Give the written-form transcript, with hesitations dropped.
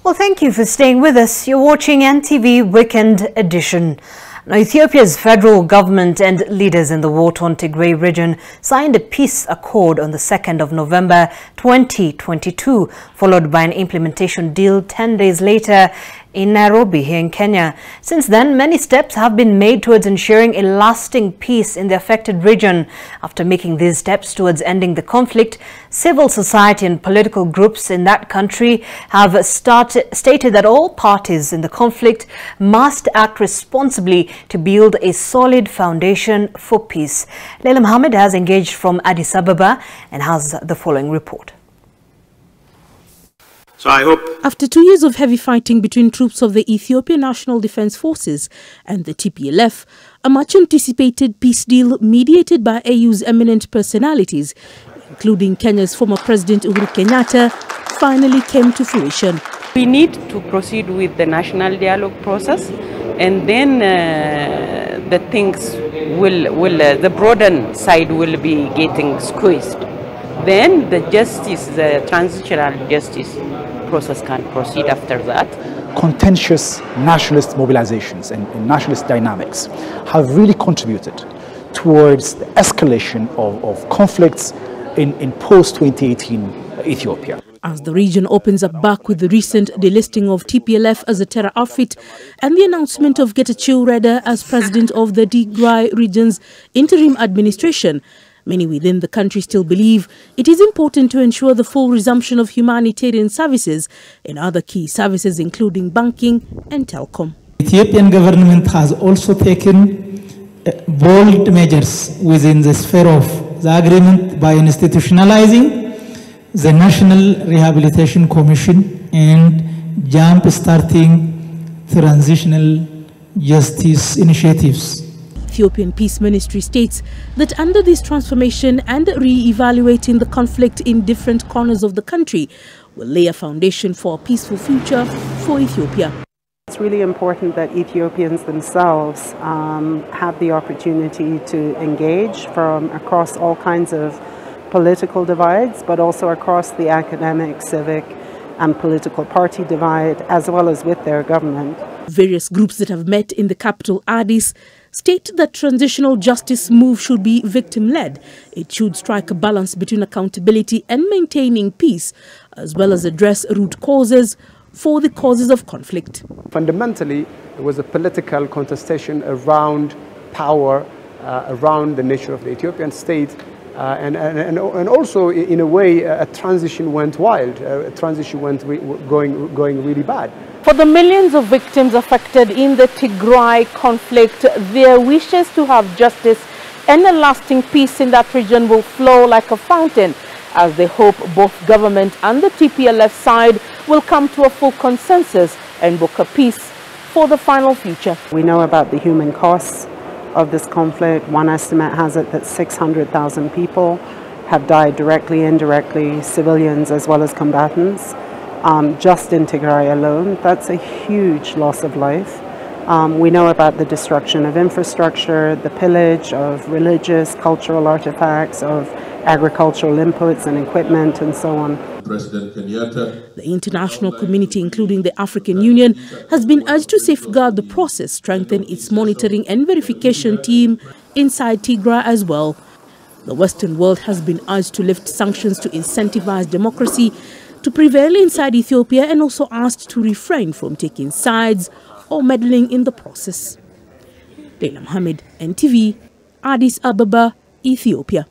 Well, thank you for staying with us. You're watching NTV Weekend Edition. Now, Ethiopia's federal government and leaders in the war-torn Tigray region signed a peace accord on the 2nd of November 2022, followed by an implementation deal 10 days later in Nairobi here in Kenya. Since then, many steps have been made towards ensuring a lasting peace in the affected region. After making these steps towards ending the conflict, civil society and political groups in that country have stated that all parties in the conflict must act responsibly to build a solid foundation for peace. Leila Mohammed has engaged from Addis Ababa and has the following report. So I hope. After 2 years of heavy fighting between troops of the Ethiopian National Defense Forces and the TPLF, a much-anticipated peace deal mediated by AU's eminent personalities, including Kenya's former President Uhuru Kenyatta, finally came to fruition. We need to proceed with the national dialogue process, and then the things the broader side will be getting squeezed. Then the justice, the transitional justice process can proceed after that. Contentious nationalist mobilizations and nationalist dynamics have really contributed towards the escalation of conflicts in post-2018 Ethiopia. As the region opens up back with the recent delisting of TPLF as a terror outfit and the announcement of Getachew Reda as president of the Tigray region's interim administration, many within the country still believe it is important to ensure the full resumption of humanitarian services and other key services including banking and telecom. The Ethiopian government has also taken bold measures within the sphere of the agreement by institutionalizing the National Rehabilitation Commission and jump-starting transitional justice initiatives. Ethiopian Peace Ministry states that under this transformation and re-evaluating the conflict in different corners of the country will lay a foundation for a peaceful future for Ethiopia. It's really important that Ethiopians themselves have the opportunity to engage from across all kinds of political divides, but also across the academic, civic, and political party divide, as well as with their government. Various groups that have met in the capital Addis state that transitional justice move should be victim-led. It should strike a balance between accountability and maintaining peace, as well as address root causes for the causes of conflict. Fundamentally, there was a political contestation around power, around the nature of the Ethiopian state, and also in a way a transition went wild, a transition went going really bad. For the millions of victims affected in the Tigray conflict, their wishes to have justice and a lasting peace in that region will flow like a fountain, as they hope both government and the TPLF side will come to a full consensus and book a peace for the final future. We know about the human costs of this conflict. One estimate has it that 600,000 people have died directly, indirectly, civilians as well as combatants. Just in Tigray alone, that's a huge loss of life. We know about the destruction of infrastructure, the pillage of religious, cultural artifacts, of agricultural inputs and equipment, and so on. President Kenyatta. The international community, including the African Union, has been urged to safeguard the process, strengthen its monitoring and verification team inside Tigray as well. The Western world has been urged to lift sanctions to incentivize democracy to prevail inside Ethiopia, and also asked to refrain from taking sides or meddling in the process. Leila Mohammed, NTV, Addis Ababa, Ethiopia.